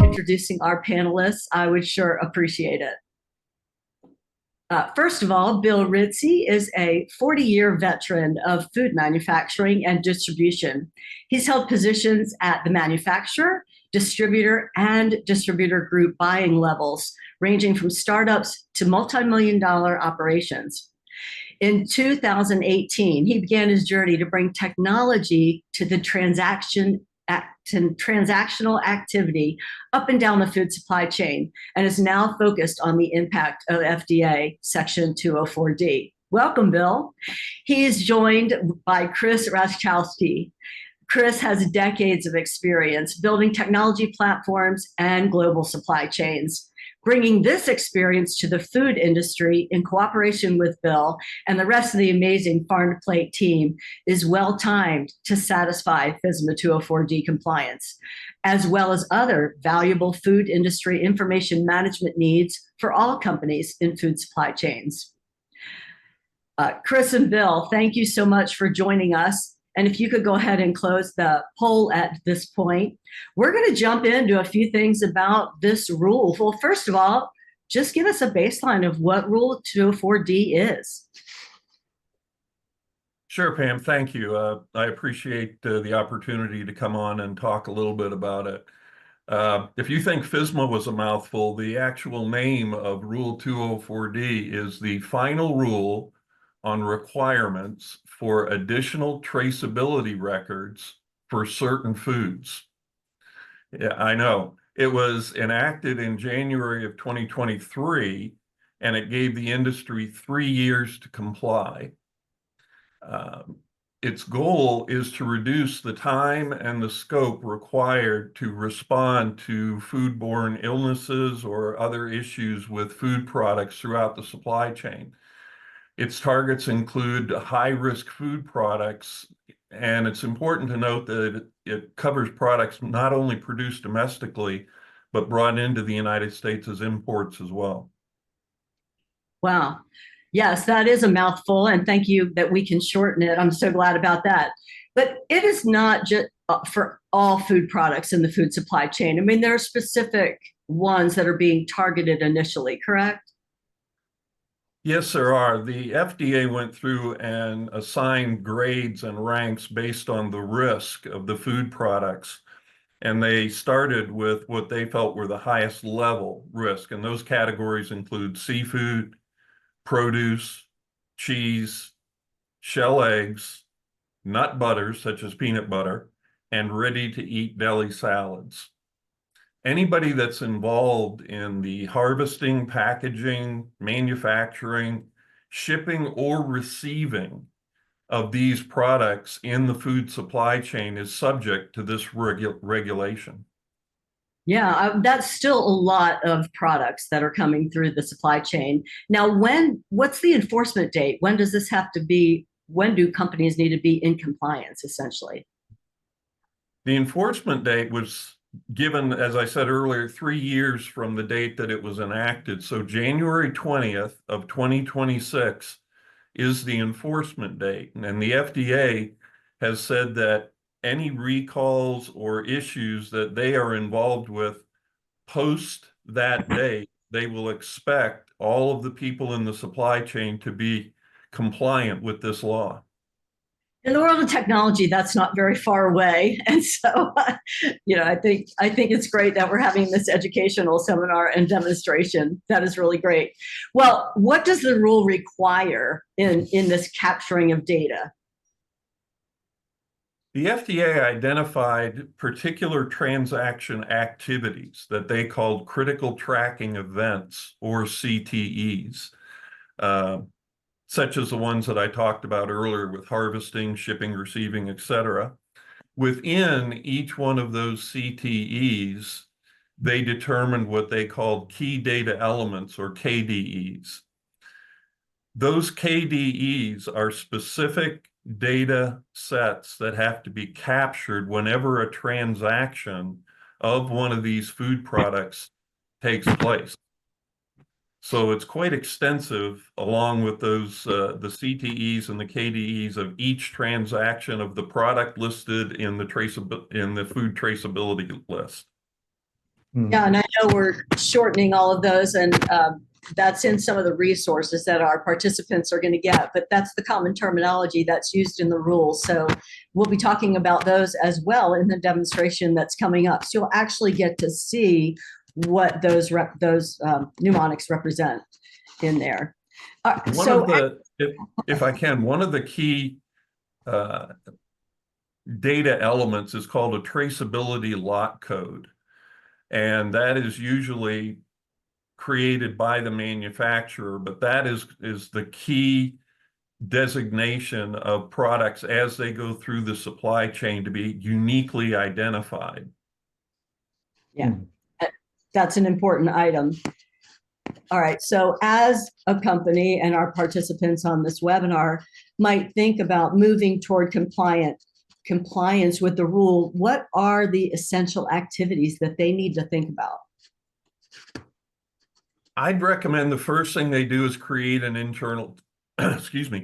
Introducing our panelists, I would sure appreciate it. First of all, Bill Ritzy is a 40-year veteran of food manufacturing and distribution. He's held positions at the manufacturer, distributor, and distributor group buying levels, ranging from startups to multi-million-dollar operations. In 2018, he began his journey to bring technology to the transactional activity up and down the food supply chain, and is now focused on the impact of FDA Section 204D. Welcome, Bill. He is joined by Chris Raschkowski. Chris has decades of experience building technology platforms and global supply chains. Bringing this experience to the food industry in cooperation with Bill and the rest of the amazing Farm to Plate team is well-timed to satisfy FSMA 204D compliance, as well as other valuable food industry information management needs for all companies in food supply chains. Chris and Bill, thank you so much for joining us. And if you could go ahead and close the poll at this point, we're going to jump into a few things about this rule. Well, first of all, just give us a baseline of what Rule 204D is. Sure, Pam, thank you. I appreciate the opportunity to come on and talk a little bit about it. If you think FSMA was a mouthful, the actual name of Rule 204D is the final rule on requirements for additional traceability records for certain foods. Yeah, I know. It was enacted in January of 2023, and it gave the industry 3 years to comply. Its goal is to reduce the time and the scope required to respond to foodborne illnesses or other issues with food products throughout the supply chain. Its targets include high-risk food products, and it's important to note that it covers products not only produced domestically, but brought into the United States as imports as well. Wow. Yes, that is a mouthful, and thank you that we can shorten it. I'm so glad about that. But it is not just for all food products in the food supply chain. I mean, there are specific ones that are being targeted initially, correct? Yes, there are. The FDA went through and assigned grades and ranks based on the risk of the food products. And they started with what they felt were the highest level risk. And those categories include seafood, produce, cheese, shell eggs, nut butters, such as peanut butter, and ready-to-eat deli salads. Anybody that's involved in the harvesting, packaging, manufacturing, shipping, or receiving of these products in the food supply chain is subject to this regulation. Yeah, that's still a lot of products that are coming through the supply chain. Now, what's the enforcement date? When does this have to be, when do companies need to be in compliance, essentially? The enforcement date was given, as I said earlier, 3 years from the date that it was enacted. So January 20th of 2026 is the enforcement date. And the FDA has said that any recalls or issues that they are involved with post that date, they will expect all of the people in the supply chain to be compliant with this law. In the world of technology, that's not very far away, and so I think it's great that we're having this educational seminar and demonstration. That is really great. Well, what does the rule require in this capturing of data? The FDA identified particular transaction activities that they called critical tracking events, or CTEs. Such as the ones that I talked about earlier with harvesting, shipping, receiving, etc. Within each one of those CTEs, they determined what they called key data elements, or KDEs. Those KDEs are specific data sets that have to be captured whenever a transaction of one of these food products takes place. So it's quite extensive, along with those the CTEs and the KDEs of each transaction of the product listed in the food traceability list. Yeah, and I know we're shortening all of those, and that's in some of the resources that our participants are going to get, but that's the common terminology that's used in the rules. So we'll be talking about those as well in the demonstration that's coming up. So you'll actually get to see what those mnemonics represent in there. If I can, one of the key data elements is called a traceability lot code. And that is usually created by the manufacturer, but that is the key designation of products as they go through the supply chain to be uniquely identified. Yeah, that's an important item. All right, so as a company and our participants on this webinar might think about moving toward compliance with the rule, what are the essential activities that they need to think about? I'd recommend the first thing they do is create an internal,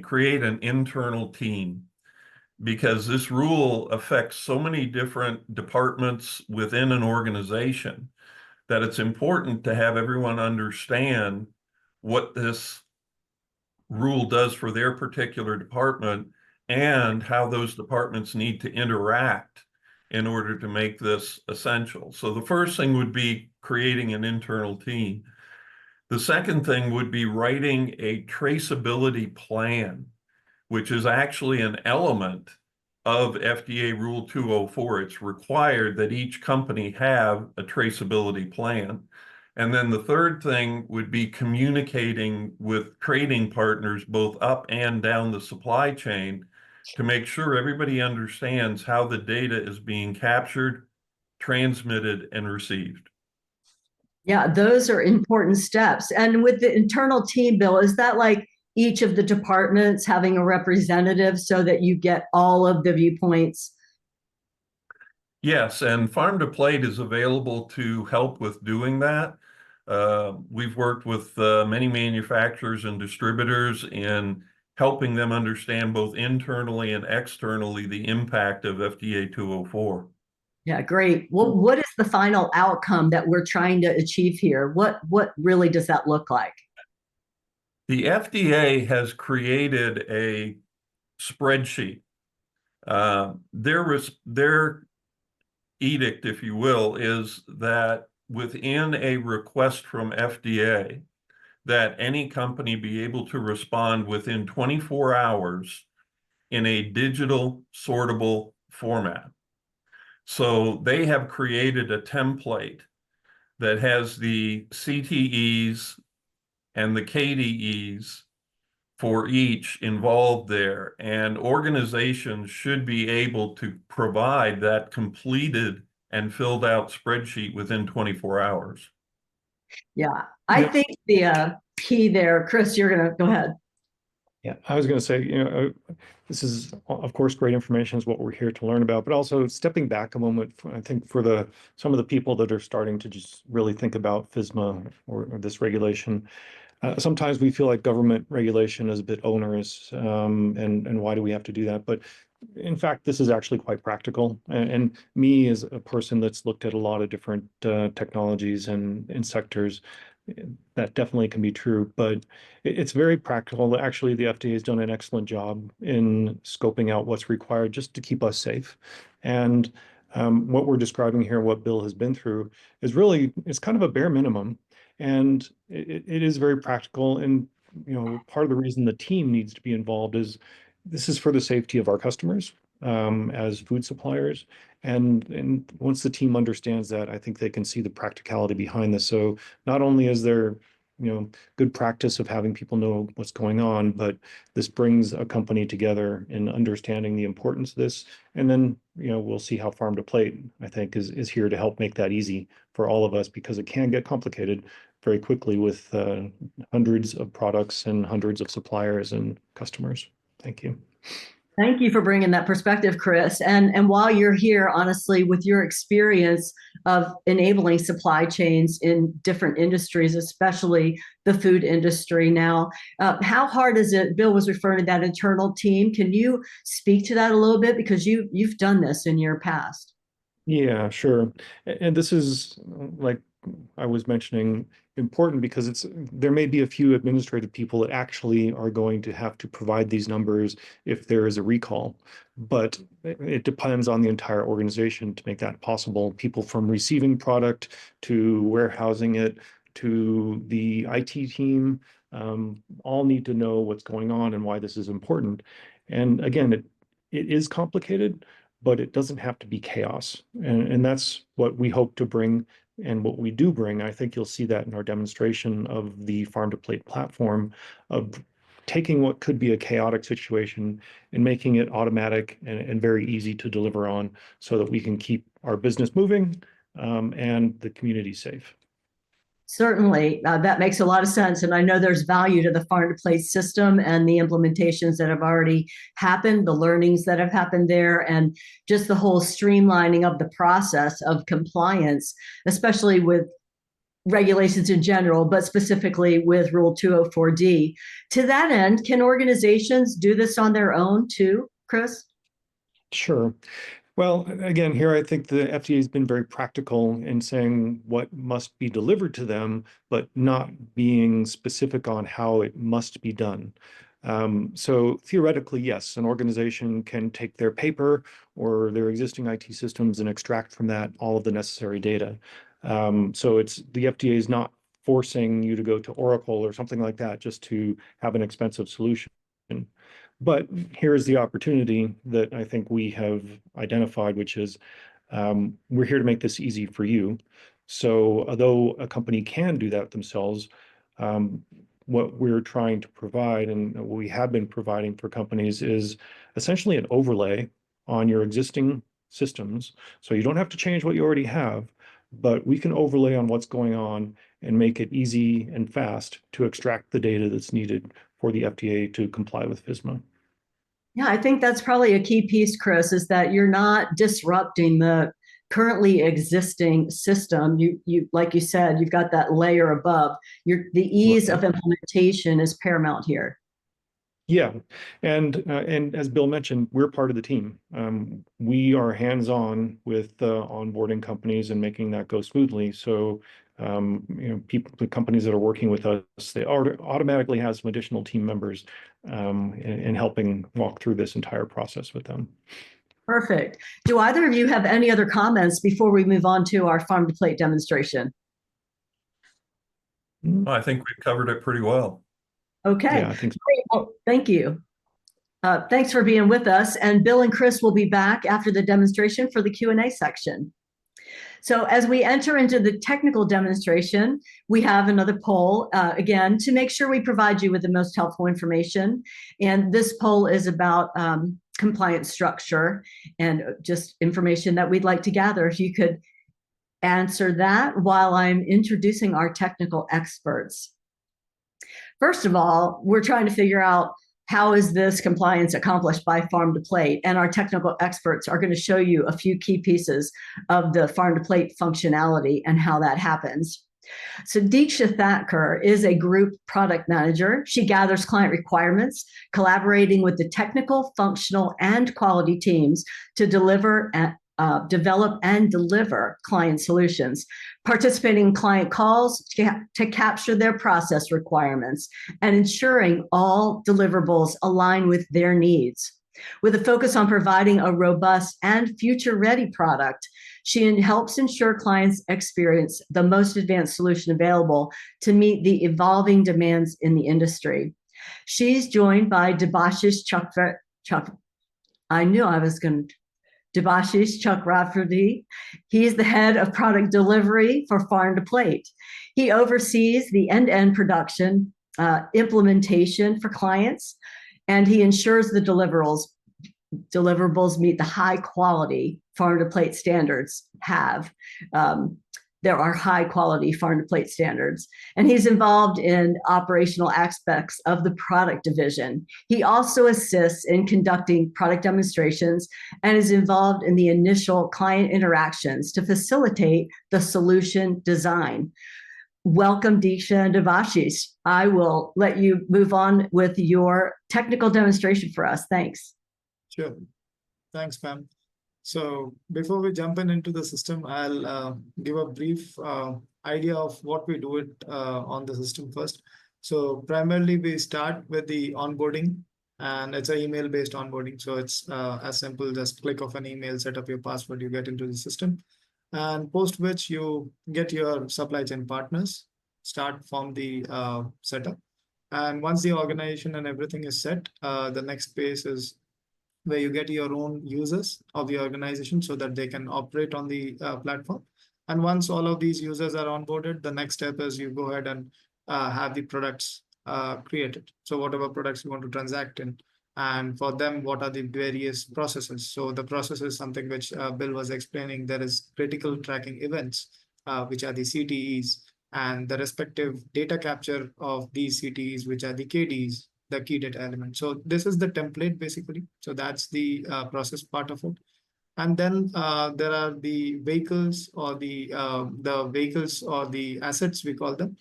create an internal team, because this rule affects so many different departments within an organization that it's important to have everyone understand what this rule does for their particular department and how those departments need to interact in order to make this essential. So the first thing would be creating an internal team. The second thing would be writing a traceability plan, which is actually an element of FDA Rule 204. It's required that each company have a traceability plan. And then the third thing would be communicating with trading partners both up and down the supply chain to make sure everybody understands how the data is being captured, transmitted, and received. Yeah, those are important steps. And with the internal team, Bill, is that like each of the departments having a representative so that you get all of the viewpoints? Yes, and Farm to Plate is available to help with doing that. We've worked with many manufacturers and distributors in helping them understand both internally and externally the impact of FDA 204. Yeah, great. Well, what is the final outcome that we're trying to achieve here? What really does that look like? The FDA has created a spreadsheet. Their edict, if you will, is that within a request from FDA, that any company be able to respond within 24 hours in a digital sortable format. So they have created a template that has the CTEs and the KDEs for each involved there, and organizations should be able to provide that completed and filled out spreadsheet within 24 hours. Yeah, I think the key there, Chris, you're going to go ahead. Yeah, I was going to say, this is, of course, great information is what we're here to learn about, but also stepping back a moment, I think for some of the people that are starting to just really think about FSMA or this regulation, sometimes we feel like government regulation is a bit onerous, and why do we have to do that? But in fact, this is actually quite practical. And me as a person that's looked at a lot of different technologies and sectors, that definitely can be true, but it's very practical. Actually, the FDA has done an excellent job in scoping out what's required just to keep us safe. And what we're describing here, what Bill has been through, is really, it's kind of a bare minimum. And it is very practical. And, part of the reason the team needs to be involved is this is for the safety of our customers as food suppliers. And once the team understands that, I think they can see the practicality behind this. So not only is there, good practice of having people know what's going on, but this brings a company together in understanding the importance of this. And then, we'll see how Farm to Plate, I think, is here to help make that easy for all of us, because it can get complicated very quickly with hundreds of products and hundreds of suppliers and customers. Thank you. Thank you for bringing that perspective, Chris. And while you're here, honestly, with your experience, of enabling supply chains in different industries, especially the food industry now. How hard is it? Bill was referring to that internal team. Can you speak to that a little bit? Because you've done this in your past. Yeah, sure. And this is, like I was mentioning, important because there may be a few administrative people that actually are going to have to provide these numbers if there is a recall. But it depends on the entire organization to make that possible. People from receiving product to warehousing it to the IT team, all need to know what's going on and why this is important. And again, it is complicated, but it doesn't have to be chaos. And that's what we hope to bring and what we do bring. I think you'll see that in our demonstration of the farm to plate platform, of taking what could be a chaotic situation and making it automatic and very easy to deliver on so that we can keep our business moving, and the community safe. Certainly, that makes a lot of sense. And I know there's value to the farm to plate system and the implementations that have already happened, the learnings that have happened there, and just the whole streamlining of the process of compliance, especially with regulations in general, but specifically with Rule 204D. To that end, can organizations do this on their own too, Chris? Sure. Well, again, here I think the FDA has been very practical in saying what must be delivered to them, but not being specific on how it must be done. So theoretically, yes, an organization can take their paper or their existing IT systems and extract from that all of the necessary data. So the FDA is not forcing you to go to Oracle or something like that just to have an expensive solution. But here's the opportunity that I think we have identified, which is we're here to make this easy for you. So although a company can do that themselves, what we're trying to provide and what we have been providing for companies is essentially an overlay on your existing systems. So you don't have to change what you already have, but we can overlay on what's going on and make it easy and fast to extract the data that's needed for the FDA to comply with FSMA. Yeah, I think that's probably a key piece, Chris, is that you're not disrupting the currently existing system. You like you said, you've got that layer above. The ease of implementation is paramount here. Yeah, and as Bill mentioned, we're part of the team. We are hands-on with onboarding companies and making that go smoothly. So, the companies that are working with us, they automatically have some additional team members in helping walk through this entire process with them. Perfect. Do either of you have any other comments before we move on to our farm to plate demonstration? I think we've covered it pretty well. Okay. Yeah, I think so. Great. Well, thank you. Thanks for being with us. And Bill and Chris will be back after the demonstration for the Q&A section. So as we enter into the technical demonstration, we have another poll, again, to make sure we provide you with the most helpful information. And this poll is about compliance structure and just information that we'd like to gather. If you could answer that while I'm introducing our technical experts. First of all, we're trying to figure out how is this compliance accomplished by farm to plate? And our technical experts are going to show you a few key pieces of the farm to plate functionality and how that happens. So Deeksha Thakkar is a group product manager. She gathers client requirements, collaborating with the technical, functional, and quality teams to develop and deliver client solutions, participating in client calls to capture their process requirements, and ensuring all deliverables align with their needs. With a focus on providing a robust and future-ready product, she helps ensure clients experience the most advanced solution available to meet the evolving demands in the industry. She's joined by Debashish Chakravarti. He is the head of product delivery for Farm to Plate. He oversees the end-to-end production implementation for clients, and he ensures the deliverables meet the high quality Farm to Plate standards have. there are high quality farm to plate standards. And he's involved in operational aspects of the product division. He also assists in conducting product demonstrations and is involved in the initial client interactions to facilitate the solution design. Welcome, Diksha and Devashish. I will let you move on with your technical demonstration for us. Thanks. Sure. Thanks, ma'am. So before we jump into the system, I'll give a brief idea of what we do on the system first. So primarily we start with the onboarding, and it's an email-based onboarding. So it's as simple, just click of an email, set up your password, you get into the system. And post which you get your supply chain partners, start from the setup. And once the organization and everything is set, the next phase is where you get your own users of the organization so that they can operate on the platform. And once all of these users are onboarded, the next step is you go ahead and have the products created. So whatever products you want to transact in, and for them, what are the various processes? So the process is something which Bill was explaining. There is critical tracking events, which are the CTEs, and the respective data capture of these CTEs, which are the KDs, the key data element. So this is the template basically. So that's the process part of it. And then there are the vehicles or the vehicles or the assets, we call them,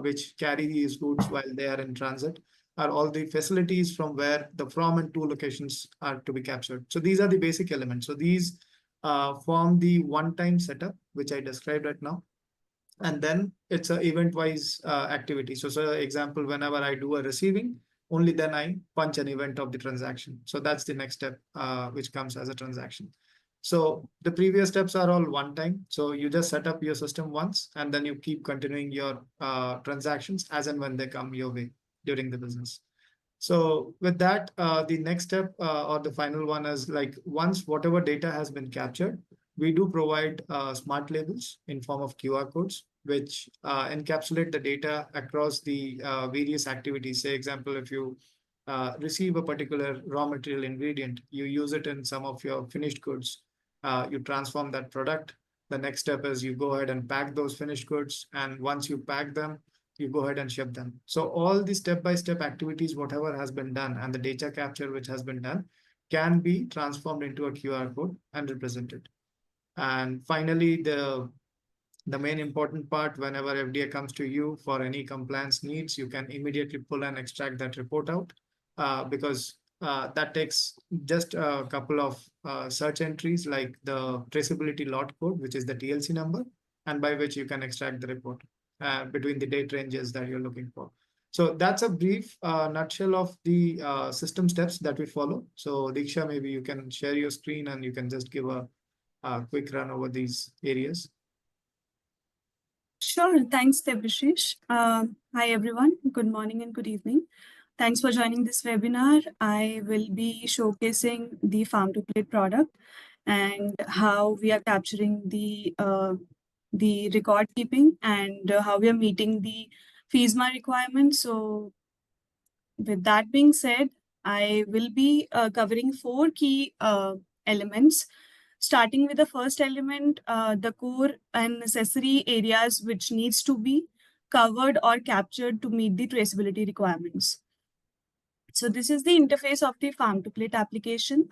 which carry these goods while they are in transit, are all the facilities from where the from and to locations are to be captured. So these are the basic elements. So these form the one-time setup, which I described right now. And then it's an event-wise activity. So example, whenever I do a receiving, only then I punch an event of the transaction. So that's the next step, which comes as a transaction. So the previous steps are all one time. So you just set up your system once, and then you keep continuing your transactions as and when they come your way during the business. So with that, the next step or the final one is like once whatever data has been captured, we do provide smart labels in form of QR codes, which encapsulate the data across the various activities. Say, example, if you receive a particular raw material ingredient, you use it in some of your finished goods, you transform that product. The next step is you go ahead and pack those finished goods. And once you pack them, you go ahead and ship them. So all the step-by-step activities, whatever has been done, and the data capture which has been done, can be transformed into a QR code and represented. And finally, the main important part, whenever FDA comes to you for any compliance needs, you can immediately pull and extract that report out because that takes just a couple of search entries like the traceability lot code, which is the TLC number, and by which you can extract the report between the date ranges that you're looking for. So that's a brief nutshell of the system steps that we follow. So Diksha, maybe you can share your screen and you can just give a quick run over these areas. Sure. Thanks, Devashish. Hi, everyone. Good morning and good evening. Thanks for joining this webinar. I will be showcasing the farm to plate product and how we are capturing the record keeping and how we are meeting the FSMA requirements. So with that being said, I will be covering 4 key elements. Starting with the first element, the core and necessary areas which needs to be covered or captured to meet the traceability requirements. So this is the interface of the farm to plate application.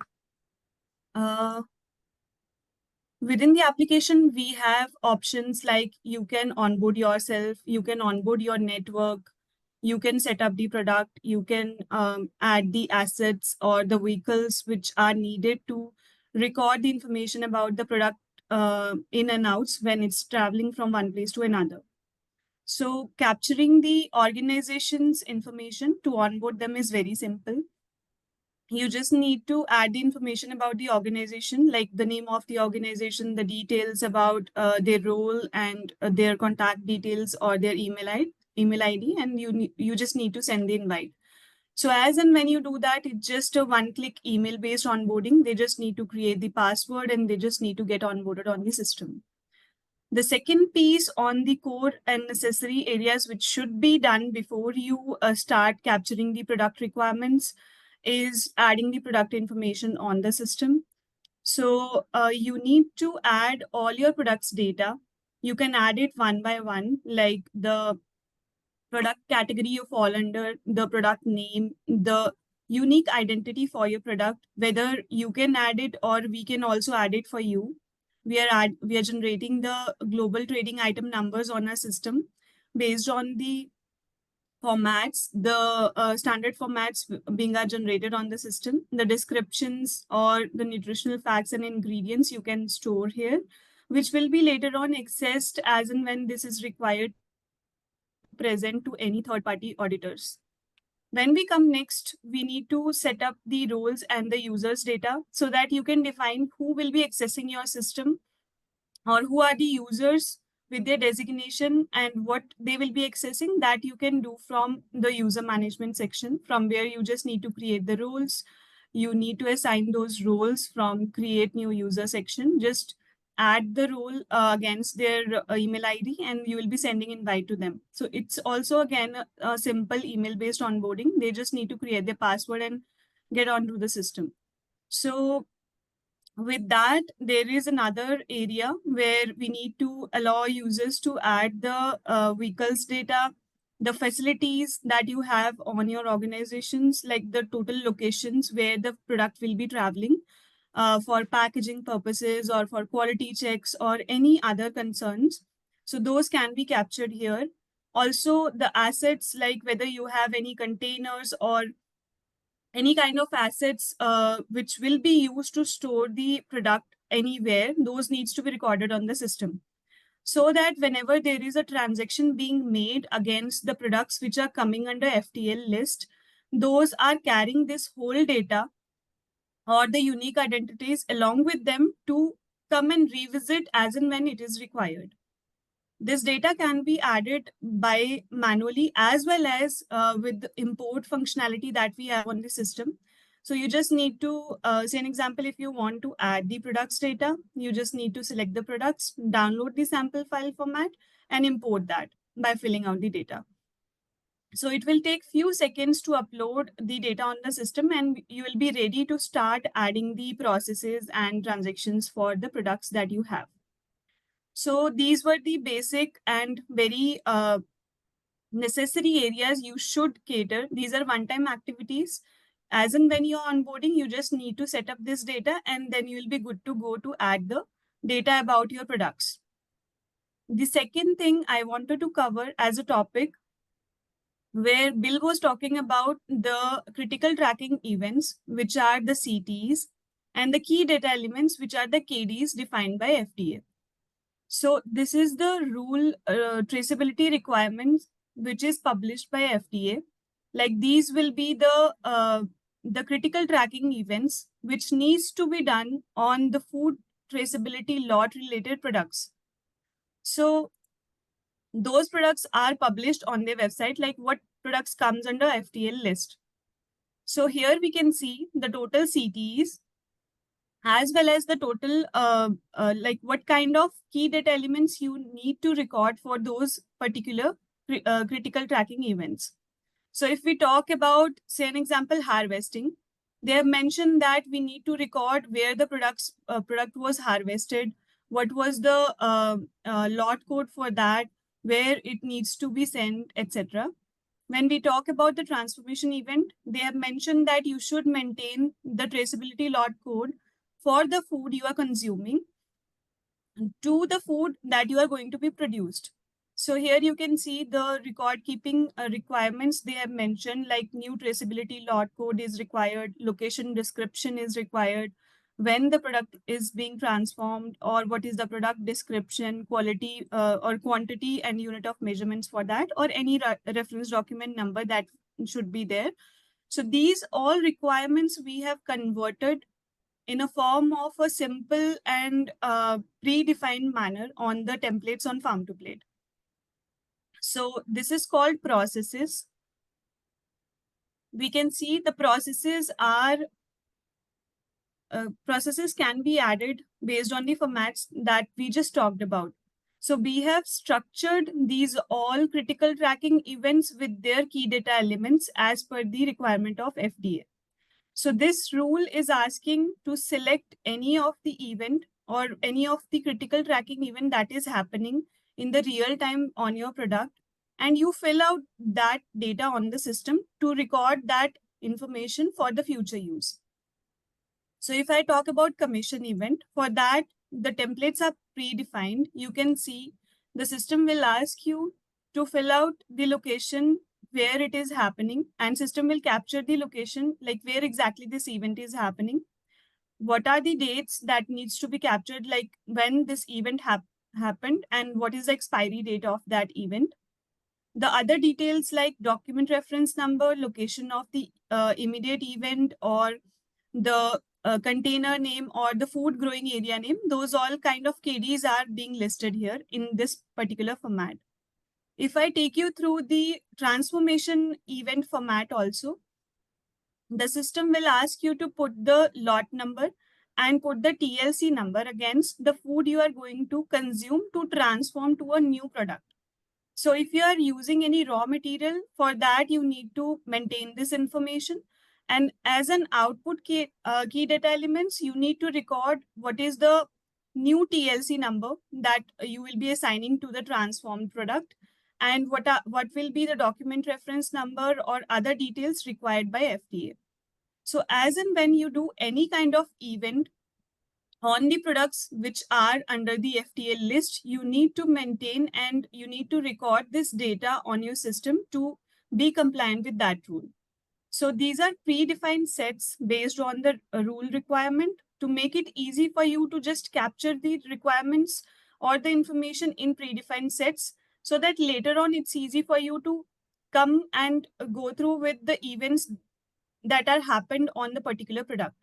Within the application, we have options like you can onboard yourself, you can onboard your network, you can set up the product, you can add the assets or the vehicles which are needed to record the information about the product in and outs when it's traveling from one place to another. So capturing the organization's information to onboard them is very simple. You just need to add the information about the organization, like the name of the organization, the details about their role and their contact details or their email ID, and you just need to send the invite. So as and when you do that, it's just a one-click email-based onboarding. They just need to create the password and they just need to get onboarded on the system. The second piece on the core and necessary areas which should be done before you start capturing the product requirements is adding the product information on the system. So you need to add all your products data. You can add it one by one, like the product category you fall under, the product name, the unique identity for your product, whether you can add it or we can also add it for you. We are generating the global trading item numbers on our system based on the formats, the standard formats being are generated on the system. The descriptions or the nutritional facts and ingredients you can store here, which will be later on accessed as and when this is required present to any third-party auditors. When we come next, we need to set up the roles and the users data so that you can define who will be accessing your system or who are the users with their designation and what they will be accessing. That you can do from the user management section, from where you just need to create the roles. You need to assign those roles from create new user section. Just add the role against their email ID and you will be sending invite to them. So it's also again a simple email based onboarding. They just need to create their password and get onto the system. So with that, there is another area where we need to allow users to add the vehicles data, the facilities that you have on your organizations, like the total locations where the product will be traveling for packaging purposes or for quality checks or any other concerns. So those can be captured here. Also, the assets, like whether you have any containers or any kind of assets which will be used to store the product anywhere, those needs to be recorded on the system. So that whenever there is a transaction being made against the products which are coming under FTL list, those are carrying this whole data or the unique identities along with them to come and revisit as and when it is required. This data can be added by manually as well as with the import functionality that we have on the system. So you just need to say an example, if you want to add the products data, you just need to select the products, download the sample file format and import that by filling out the data. So it will take few seconds to upload the data on the system and you will be ready to start adding the processes and transactions for the products that you have. So these were the basic and very necessary areas you should cater. These are one-time activities. As and when you're onboarding, you just need to set up this data and then you'll be good to go to add the data about your products. The second thing I wanted to cover as a topic, where Bill was talking about the critical tracking events, which are the CTs, and the key data elements, which are the KDs defined by FDA. So this is the rule traceability requirements, which is published by FDA. Like these will be the critical tracking events, which needs to be done on the food traceability lot related products. So those products are published on their website, like what products comes under FTL list. So here we can see the total CTs, as well as the total, like what kind of key data elements you need to record for those particular critical tracking events. So if we talk about, say an example, harvesting, they have mentioned that we need to record where the product was harvested, what was the lot code for that, where it needs to be sent, etc. When we talk about the transformation event, they have mentioned that you should maintain the traceability lot code for the food you are consuming to the food that you are going to be produced. So here you can see the record keeping requirements they have mentioned, like new traceability lot code is required, location description is required, when the product is being transformed, or what is the product description, quality or quantity and unit of measurements for that, or any reference document number that should be there. So these all requirements we have converted in a form of a simple and predefined manner on the templates on Farm to Plate. So this is called processes. We can see the processes are processes can be added based on the formats that we just talked about. So we have structured these all critical tracking events with their key data elements as per the requirement of FDA. So this rule is asking to select any of the event or any of the critical tracking event that is happening in the real time on your product, and you fill out that data on the system to record that information for the future use. So if I talk about commission event, for that, the templates are predefined. You can see the system will ask you to fill out the location where it is happening, and system will capture the location, like where exactly this event is happening. What are the dates that needs to be captured, like when this event happened and what is the expiry date of that event. The other details like document reference number, location of the immediate event, or the container name or the food growing area name, those all kind of KDs are being listed here in this particular format. If I take you through the transformation event format also, the system will ask you to put the lot number and put the TLC number against the food you are going to consume to transform to a new product. So if you are using any raw material, for that you need to maintain this information. And as an output key data elements, you need to record what is the new TLC number that you will be assigning to the transformed product, and what will be the document reference number or other details required by FDA. So as and when you do any kind of event on the products which are under the FDA list, you need to maintain and you need to record this data on your system to be compliant with that rule. So these are predefined sets based on the rule requirement to make it easy for you to just capture the requirements or the information in predefined sets, so that later on it's easy for you to come and go through with the events that are happened on the particular product.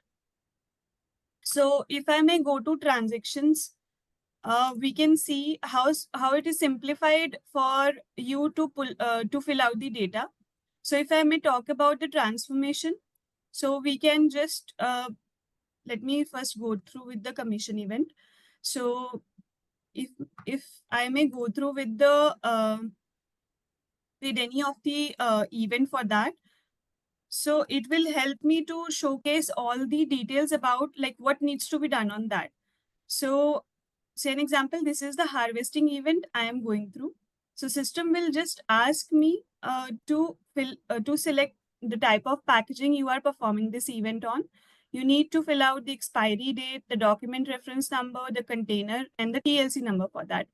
So if I may go to transactions, we can see how it is simplified for you to fill out the data. So if I may talk about the transformation, so we can just, let me first go through with the commission event. So if I may go through with the, with any of the event for that, so it will help me to showcase all the details about like what needs to be done on that. So say an example, this is the harvesting event I am going through. So system will just ask me to select the type of packaging you are performing this event on. You need to fill out the expiry date, the document reference number, the container, and the TLC number for that.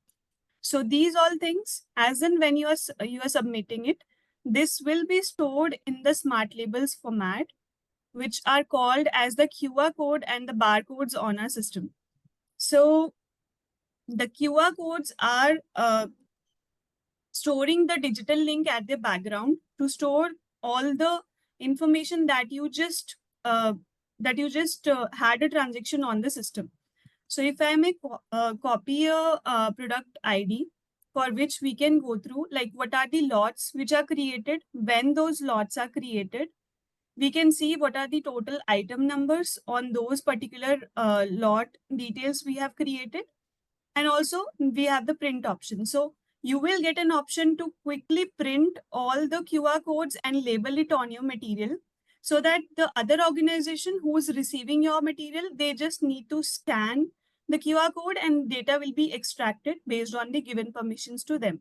So these all things, as and when you are submitting it, this will be stored in the smart labels format, which are called as the QR code and the barcodes on our system. So the QR codes are storing the digital link at the background to store all the information that you just had a transaction on the system. So if I may copy a product ID for which we can go through, like what are the lots which are created, when those lots are created, we can see what are the total item numbers on those particular lot details we have created. And also we have the print option. So you will get an option to quickly print all the QR codes and label it on your material, so that the other organization who is receiving your material, they just need to scan the QR code and data will be extracted based on the given permissions to them.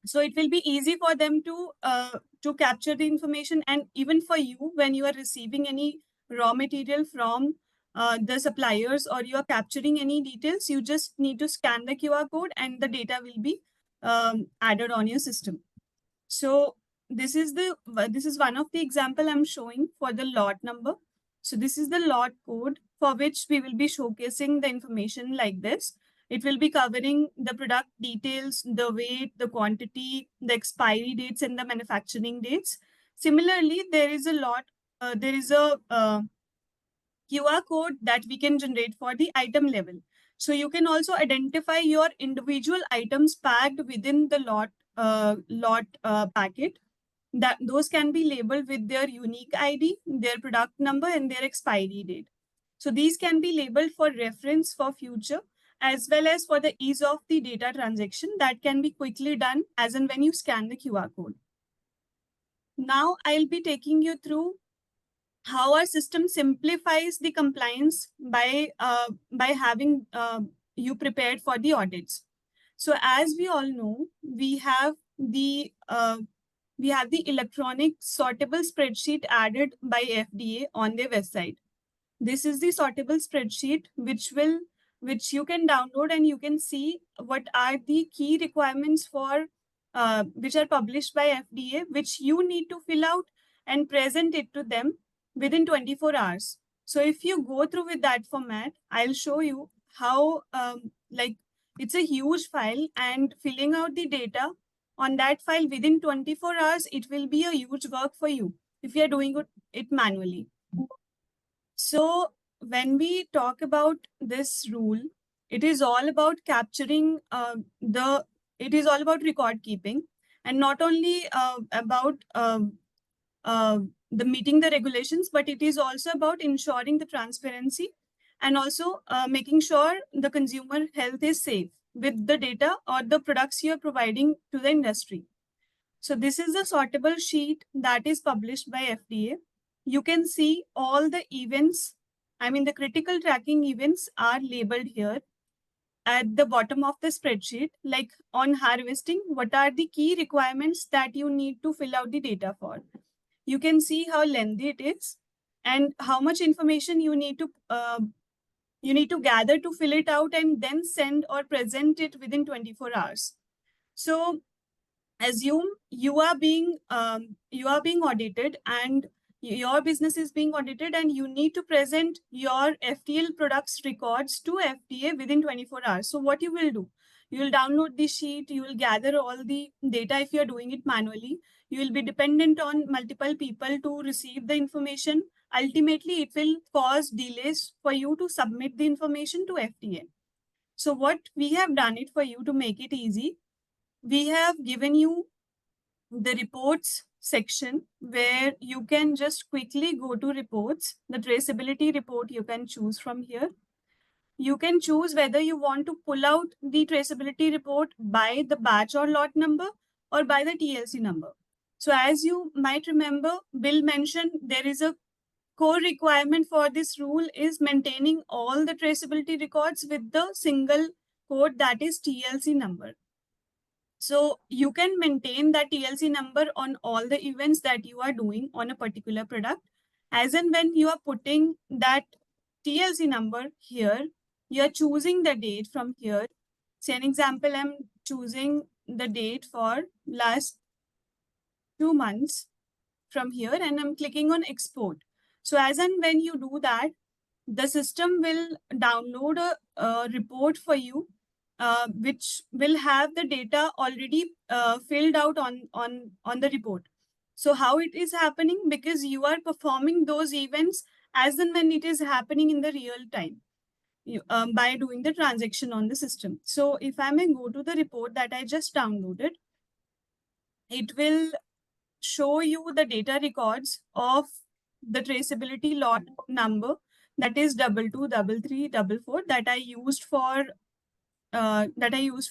So it will be easy for them to capture the information, and even for you when you are receiving any raw material from the suppliers or you are capturing any details, you just need to scan the QR code and the data will be added on your system. So this is one of the example I'm showing for the lot number. So this is the lot code for which we will be showcasing the information like this. It will be covering the product details, the weight, the quantity, the expiry dates, and the manufacturing dates. Similarly, there is a QR code that we can generate for the item level. So you can also identify your individual items packed within the lot packet. That those can be labeled with their unique ID, their product number, and their expiry date. So these can be labeled for reference for future, as well as for the ease of the data transaction that can be quickly done as and when you scan the QR code. Now I'll be taking you through how our system simplifies the compliance by having you prepared for the audits. So as we all know, we have the electronic sortable spreadsheet added by FDA on their website. This is the sortable spreadsheet which you can download, and you can see what are the key requirements for which are published by FDA, which you need to fill out and present it to them within 24 hours. So if you go through with that format, I'll show you how like it's a huge file, and filling out the data on that file within 24 hours, it will be a huge work for you if you're doing it manually. So when we talk about this rule, it is all about capturing it is all about record keeping, and not only about the meeting the regulations, but it is also about ensuring the transparency, and also making sure the consumer health is safe with the data or the products you are providing to the industry. So this is the sortable sheet that is published by FDA. You can see all the events. I mean, the critical tracking events are labeled here at the bottom of the spreadsheet. Like on harvesting, what are the key requirements that you need to fill out the data for? You can see how lengthy it is and how much information you need to gather to fill it out and then send or present it within 24 hours. So assume you are being audited, and your business is being audited, and you need to present your FTL products records to FDA within 24 hours. So what you will do, you will download the sheet, you will gather all the data. If you're doing it manually, you will be dependent on multiple people to receive the information. Ultimately, it will cause delays for you to submit the information to FDA. So what we have done it for you to make it easy, we have given you the reports section where you can just quickly go to reports. The traceability report you can choose from here. You can choose whether you want to pull out the traceability report by the batch or lot number or by the TLC number. So as you might remember, Bill mentioned there is a core requirement for this rule is maintaining all the traceability records with the single code, that is TLC number. So you can maintain that TLC number on all the events that you are doing on a particular product. As and when you are putting that TLC number here, you are choosing the date from here. Say an example, I'm choosing the date for last 2 months from here, and I'm clicking on export. So as and when you do that, the system will download a report for you, which will have the data already filled out on the report. So how it is happening? Because you are performing those events as and when it is happening in the real time by doing the transaction on the system. So if I may go to the report that I just downloaded, it will show you the data records of the traceability lot number, that is 223344, that I used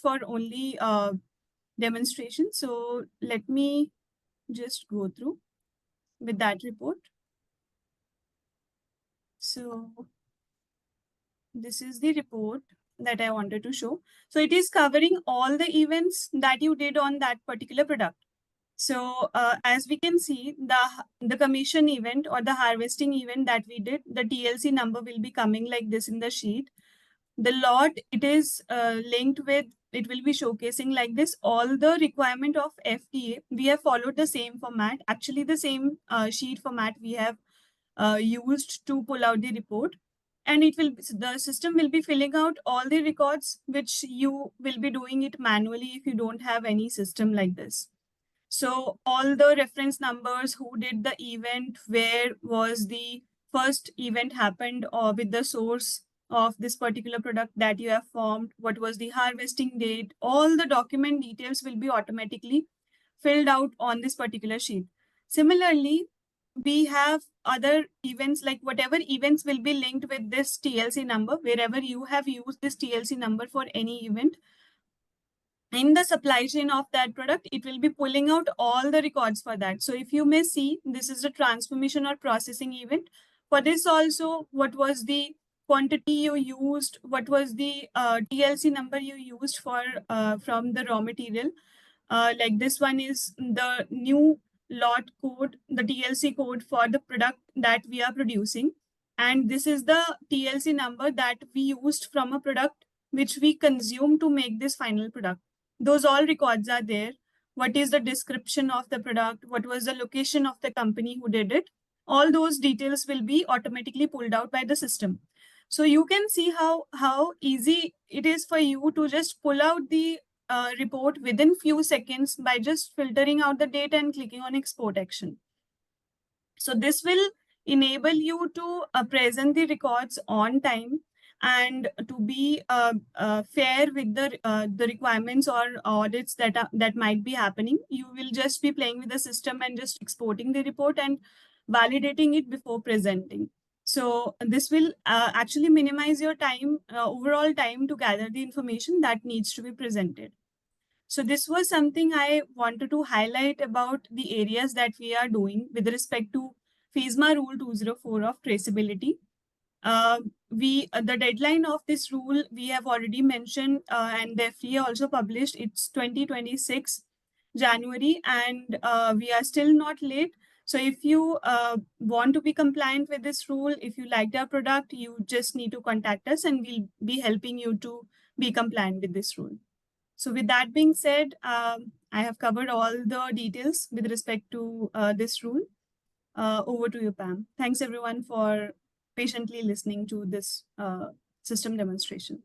for only demonstration. So let me just go through with that report. So this is the report that I wanted to show. So it is covering all the events that you did on that particular product. So as we can see, the commission event or the harvesting event that we did, the TLC number will be coming like this in the sheet. The lot, it is linked with, it will be showcasing like this. All the requirement of FDA, we have followed the same format. Actually, the same sheet format we have used to pull out the report. And the system will be filling out all the records, which you will be doing it manually if you don't have any system like this. So all the reference numbers, who did the event, where was the first event happened, or with the source of this particular product that you have formed, what was the harvesting date, all the document details will be automatically filled out on this particular sheet. Similarly, we have other events, like whatever events will be linked with this TLC number, wherever you have used this TLC number for any event, in the supply chain of that product, it will be pulling out all the records for that. So if you may see, this is the transformation or processing event. For this also, what was the quantity you used, what was the TLC number you used for from the raw material. Like this one is the new lot code, the TLC code for the product that we are producing. And this is the TLC number that we used from a product which we consume to make this final product. Those all records are there. What is the description of the product? What was the location of the company who did it? All those details will be automatically pulled out by the system. So you can see how easy it is for you to just pull out the report within few seconds by just filtering out the data and clicking on export action. So this will enable you to present the records on time and to be fair with the requirements or audits that might be happening. You will just be playing with the system and just exporting the report and validating it before presenting. So this will actually minimize your time, overall time to gather the information that needs to be presented. So this was something I wanted to highlight about the areas that we are doing with respect to FSMA Rule 204 of traceability. The deadline of this rule we have already mentioned, and the FDA also published. It's 2026 January, and we are still not late. So if you want to be compliant with this rule, if you liked our product, you just need to contact us and we'll be helping you to be compliant with this rule. So with that being said, I have covered all the details with respect to this rule. Over to you, Pam. Thanks everyone for patiently listening to this system demonstration.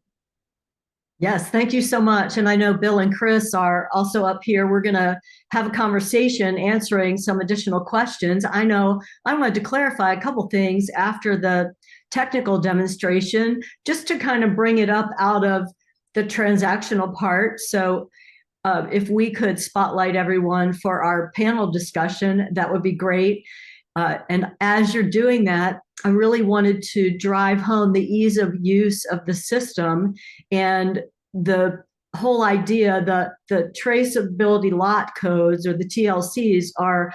Yes, thank you so much. And I know Bill and Chris are also up here. We're going to have a conversation answering some additional questions. I know I wanted to clarify a couple things after the technical demonstration, just to kind of bring it up out of the transactional part. So if we could spotlight everyone for our panel discussion, that would be great. And as you're doing that, I really wanted to drive home the ease of use of the system and the whole idea that the traceability lot codes, or the TLCs, are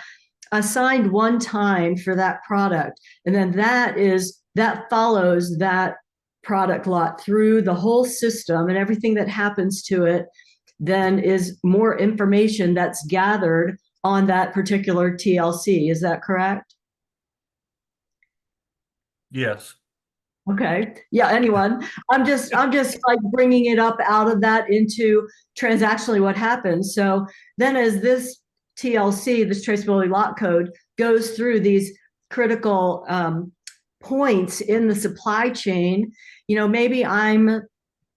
assigned one time for that product. And then that follows that product lot through the whole system, and everything that happens to it then is more information that's gathered on that particular TLC. Is that correct? Yes. Okay. Yeah, anyone. I'm just like bringing it up out of that into transactionally what happens. So then as this TLC, this traceability lot code, goes through these critical points in the supply chain, maybe I'm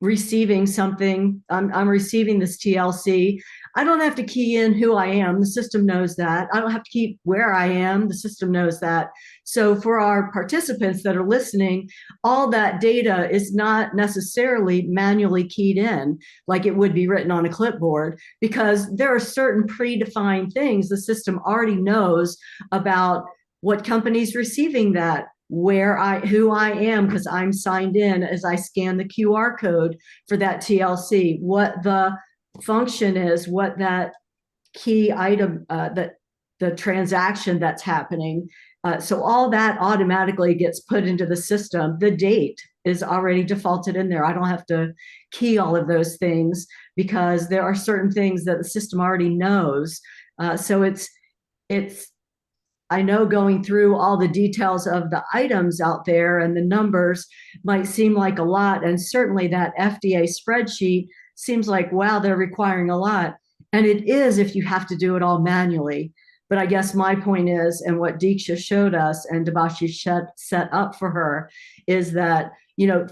receiving something, I'm receiving this TLC. I don't have to key in who I am. The system knows that. I don't have to keep where I am. The system knows that. So for our participants that are listening, all that data is not necessarily manually keyed in like it would be written on a clipboard, because there are certain predefined things the system already knows about what company's receiving that, who I am, because I'm signed in as I scan the QR code for that TLC, what the function is, what that key item, that the transaction that's happening. So all that automatically gets put into the system. The date is already defaulted in there. I don't have to key all of those things because there are certain things that the system already knows. So it's I know going through all the details of the items out there and the numbers might seem like a lot. And certainly that FDA spreadsheet seems like, wow, they're requiring a lot. And it is if you have to do it all manually. But I guess my point is, and what Deeksha showed us and Debashi set up for her, is that,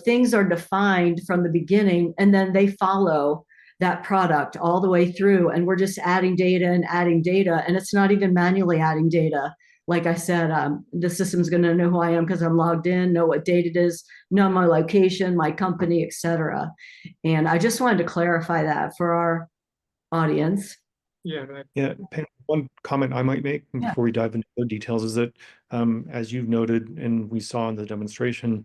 things are defined from the beginning and then they follow that product all the way through. And we're just adding data. And it's not even manually adding data. Like I said, the system's going to know who I am because I'm logged in, know what date it is, know my location, my company, etc. And I just wanted to clarify that for our audience. Yeah, right. Yeah, one comment I might make before we dive into the details is that, as you've noted and we saw in the demonstration,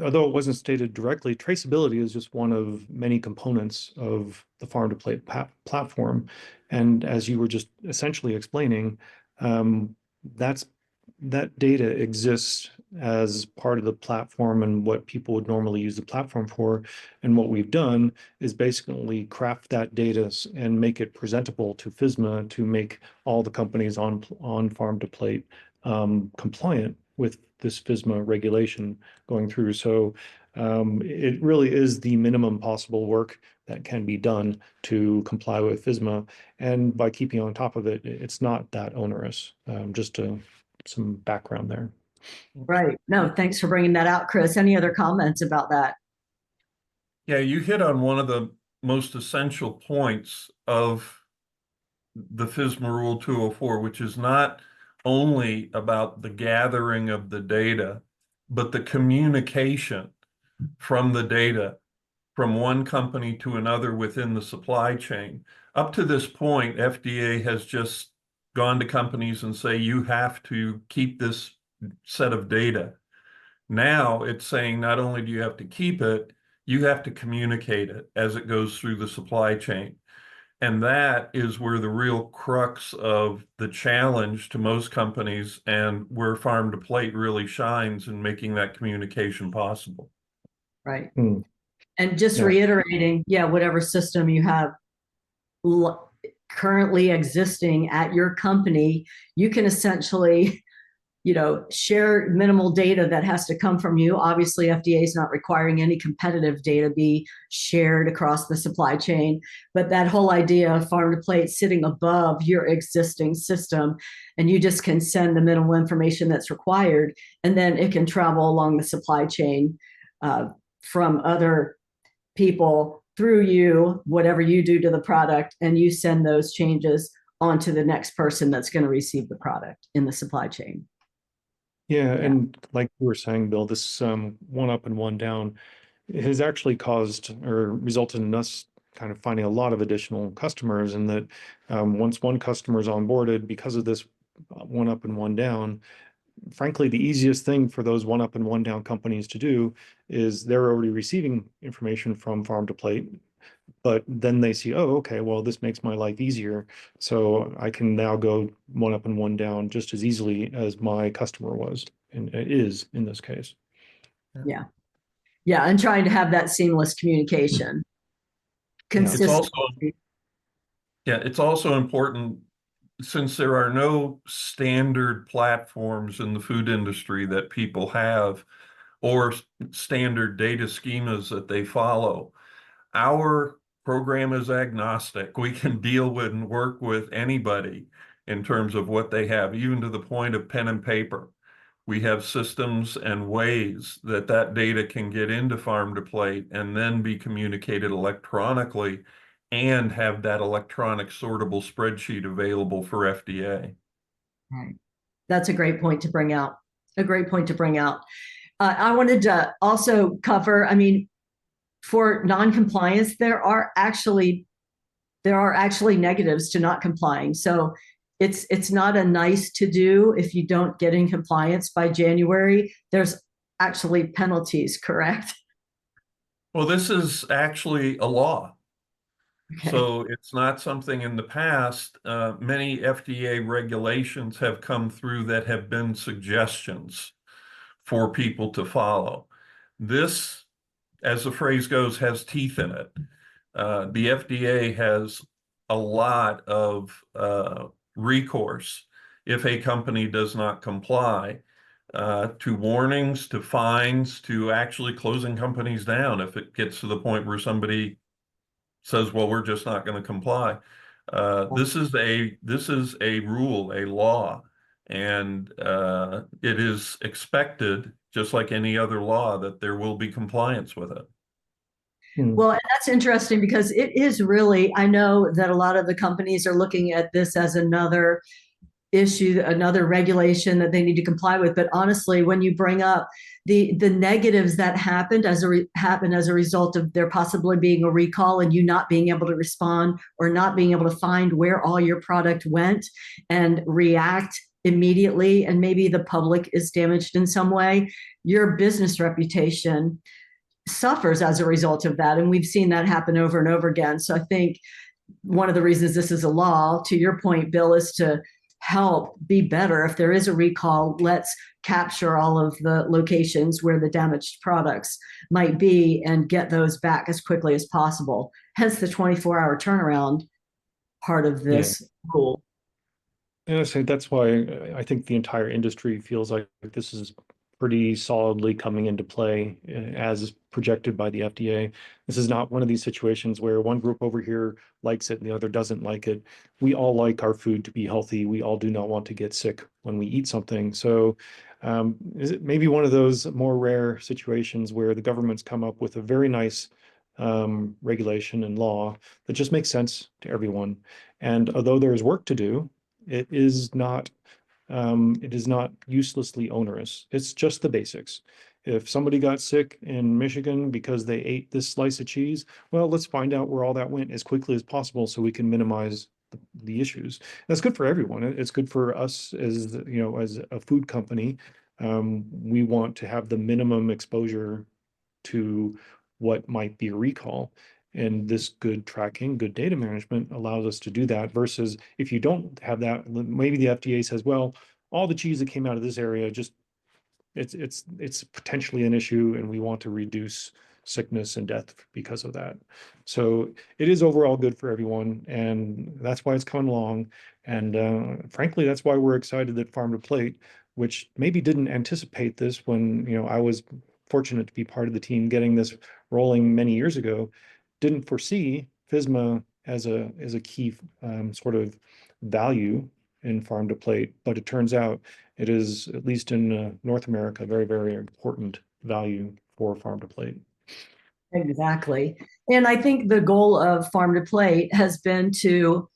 although it wasn't stated directly, traceability is just one of many components of the farm to plate platform. And as you were just essentially explaining, that data exists as part of the platform and what people would normally use the platform for. And what we've done is basically craft that data and make it presentable to FSMA to make all the companies on farm to plate compliant with this FSMA regulation going through. So it really is the minimum possible work that can be done to comply with FSMA. And by keeping on top of it, it's not that onerous. Just some background there. Right. No, thanks for bringing that out, Chris. Any other comments about that? Yeah, you hit on one of the most essential points of the FSMA Rule 204, which is not only about the gathering of the data, but the communication from the data from one company to another within the supply chain. Up to this point, FDA has just gone to companies and say, you have to keep this set of data. Now it's saying not only do you have to keep it, you have to communicate it as it goes through the supply chain. And that is where the real crux of the challenge to most companies and where farm to plate really shines in making that communication possible. Right. Hmm. And just Yeah. reiterating, whatever system you have currently existing at your company, you can essentially, share minimal data that has to come from you. Obviously, FDA is not requiring any competitive data be shared across the supply chain, but that whole idea of farm to plate sitting above your existing system, and you just can send the minimal information that's required, and then it can travel along the supply chain from other people through you, whatever you do to the product, and you send those changes on to the next person that's going to receive the product in the supply chain. Yeah, and like you were saying, Bill, this one up and one down has actually caused or resulted in us kind of finding a lot of additional customers, and that once one customer is onboarded, because of this one up and one down, frankly, the easiest thing for those one up and one down companies to do is they're already receiving information from farm to plate, but then they see, oh, okay, well, this makes my life easier. So I can now go one up and one down just as easily as my customer was and is in this case. Yeah. Yeah. And trying to have that seamless communication. Consistency. It's also important, since there are no standard platforms in the food industry that people have or standard data schemas that they follow. Our program is agnostic. We can deal with and work with anybody in terms of what they have, even to the point of pen and paper. We have systems and ways that data can get into farm to plate and then be communicated electronically and have that electronic sortable spreadsheet available for FDA. Right. That's a great point to bring out. A great point to bring out. I wanted to also cover, for non-compliance, there are actually negatives to not complying. So it's not a nice to do if you don't get in compliance by January. There's actually penalties, correct? Well, this is actually a law. Okay. So it's not something in the past. Many FDA regulations have come through that have been suggestions for people to follow. This, as the phrase goes, has teeth in it. The FDA has a lot of recourse if a company does not comply, to warnings, to fines, to actually closing companies down if it gets to the point where somebody says, well, we're just not going to comply. This is a rule, a law, and it is expected, just like any other law, that there will be compliance with it. Well, and that's interesting because it is really, I know that a lot of the companies are looking at this as another issue, another regulation that they need to comply with. But honestly, when you bring up the negatives that happened as a result of there possibly being a recall and you not being able to respond or not being able to find where all your product went and react immediately and maybe the public is damaged in some way, your business reputation suffers as a result of that. And we've seen that happen over and over again. So I think one of the reasons this is a law, to your point, Bill, is to help be better. If there is a recall, let's capture all of the locations where the damaged products might be and get those back as quickly as possible. Hence the 24-hour turnaround part of this rule. And I say that's why I think the entire industry feels like this is pretty solidly coming into play as projected by the FDA. This is not one of these situations where one group over here likes it and the other doesn't like it. We all like our food to be healthy. We all do not want to get sick when we eat something. So is it maybe one of those more rare situations where the government's come up with a very nice regulation and law that just makes sense to everyone. And although there is work to do, it is not uselessly onerous. It's just the basics. If somebody got sick in Michigan because they ate this slice of cheese, well, let's find out where all that went as quickly as possible so we can minimize the issues. That's good for everyone. It's good for us as, you know, as a food company. We want to have the minimum exposure to what might be a recall. And this good tracking, good data management allows us to do that versus if you don't have that, maybe the FDA says, well, all the cheese that came out of this area, just it's potentially an issue and we want to reduce sickness and death because of that. So it is overall good for everyone. And that's why it's coming along. And frankly, that's why we're excited that Farm to Plate, which maybe didn't anticipate this when, you know, I was fortunate to be part of the team getting this rolling many years ago, didn't foresee FSMA as a key sort of value in Farm to Plate, but it turns out it is, at least in North America, very, very important value for Farm to Plate. Exactly. And I think the goal of Farm to Plate has been to,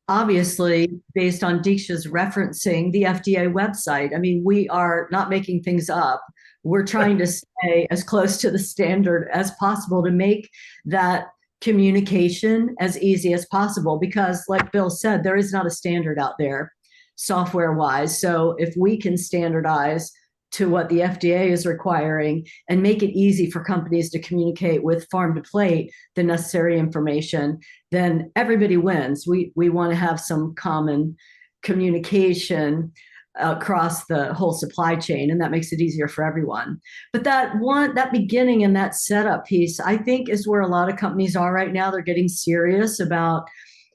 obviously, based on Deeksha's referencing the FDA website. I mean, we are not making things up. We're trying to stay as close to the standard as possible to make that communication as easy as possible, because like Bill said, there is not a standard out there software wise. So if we can standardize to what the FDA is requiring and make it easy for companies to communicate with Farm to Plate the necessary information, then everybody wins. We want to have some common communication across the whole supply chain, and that makes it easier for everyone. But that beginning and that setup piece, I think, is where a lot of companies are right now. They're getting serious about,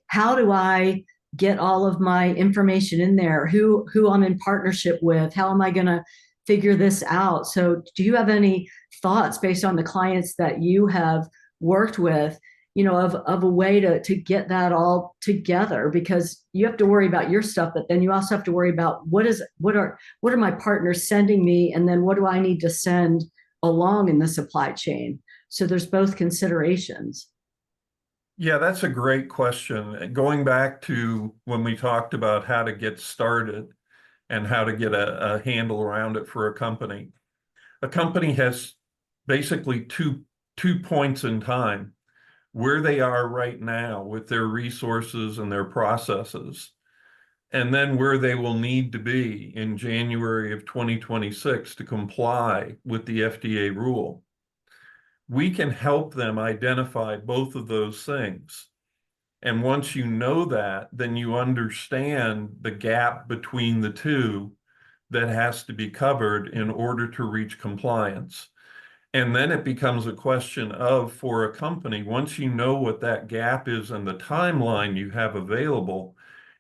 how do I get all of my information in there, who I'm in partnership with, how am I going to figure this out? So do you have any thoughts based on the clients that you have worked with, you know, of a way to get that all together? Because you have to worry about your stuff, but then you also have to worry about what are my partners sending me, and then what do I need to send along in the supply chain? So there's both considerations. Yeah, that's a great question. Going back to when we talked about how to get started and how to get a handle around it for a company. A company has basically two points in time: where they are right now with their resources and their processes, and then where they will need to be in January of 2026 to comply with the FDA rule. We can help them identify both of those things. And once you know that, then you understand the gap between the two that has to be covered in order to reach compliance. And then it becomes a question of, for a company, once you know what that gap is and the timeline you have available,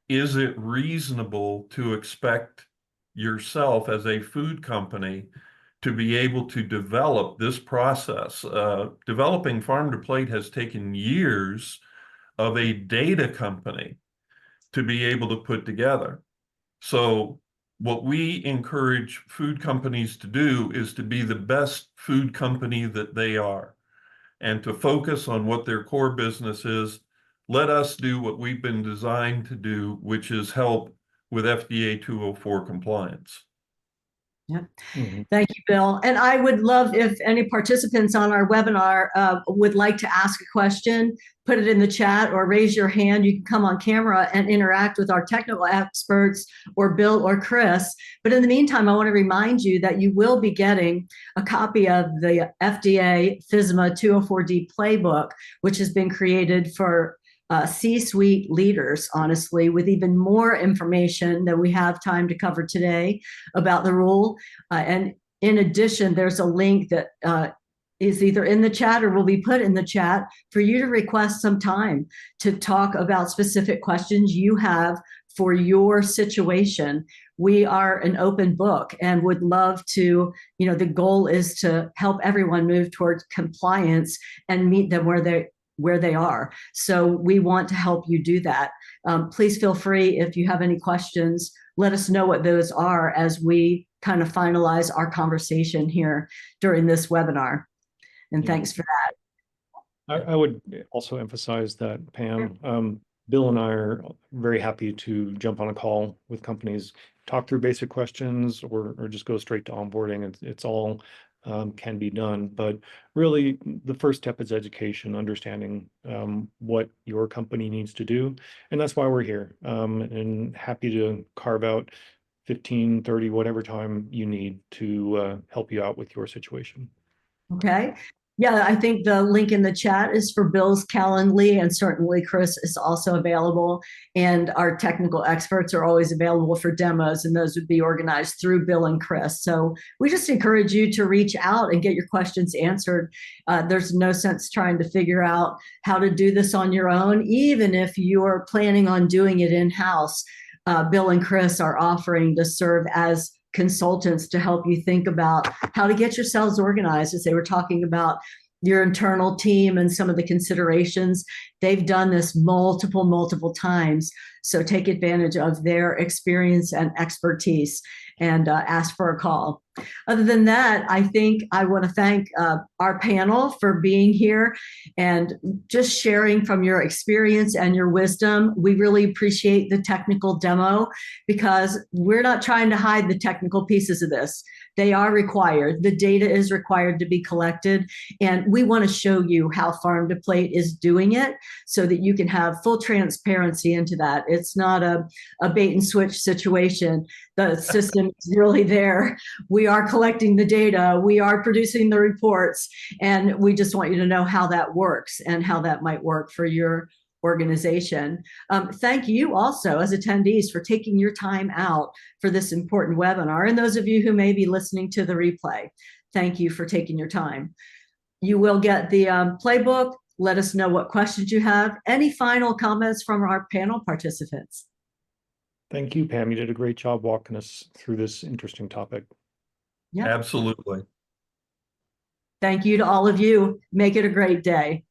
is it reasonable to expect yourself as a food company to be able to develop this process? Developing Farm to Plate has taken years of a data company to be able to put together. So what we encourage food companies to do is to be the best food company that they are, and to focus on what their core business is. Let us do what we've been designed to do, which is help with FDA 204 compliance. Mhm. Thank you, Bill. And I would love if any participants on our webinar would like to ask a question, put it in the chat or raise your hand. You can come on camera and interact with our technical experts or Bill or Chris. But in the meantime, I want to remind you that you will be getting a copy of the FDA FSMA 204D playbook, which has been created for C-suite leaders, honestly, with even more information than we have time to cover today about the rule. And in addition, there's a link that is either in the chat or will be put in the chat for you to request some time to talk about specific questions you have for your situation. We are an open book and would love to, the goal is to help everyone move towards compliance and meet them where they are. So we want to help you do that. Please feel free, if you have any questions, let us know what those are as we kind of finalize our conversation here during this webinar. And thanks for that. I would also emphasize that, Pam, Bill and I are very happy to jump on a call with companies, talk through basic questions, or just go straight to onboarding. It's all can be done. But really, the first step is education, understanding what your company needs to do. And that's why we're here, and happy to carve out 15, 30, whatever time you need to help you out with your situation. Okay. Yeah, I think the link in the chat is for Bill's Calendly, and certainly Chris is also available. And our technical experts are always available for demos, and those would be organized through Bill and Chris. So we just encourage you to reach out and get your questions answered. There's no sense trying to figure out how to do this on your own, even if you're planning on doing it in-house. Bill and Chris are offering to serve as consultants to help you think about how to get yourselves organized, as they were talking about your internal team and some of the considerations. They've done this multiple times. So take advantage of their experience and expertise and ask for a call. Other than that, I think I want to thank our panel for being here and just sharing from your experience and your wisdom. We really appreciate the technical demo because we're not trying to hide the technical pieces of this. They are required. The data is required to be collected. And we want to show you how Farm to Plate is doing it so that you can have full transparency into that. It's not a bait and switch situation. The system is really there. We are collecting the data. We are producing the reports. And we just want you to know how that works and how that might work for your organization. Thank you also as attendees for taking your time out for this important webinar. And those of you who may be listening to the replay, thank you for taking your time. You will get the playbook. Let us know what questions you have. Any final comments from our panel participants? Thank you, Pam. You did a great job walking us through this interesting topic. Yeah. Absolutely. Thank you to all of you. Make it a great day.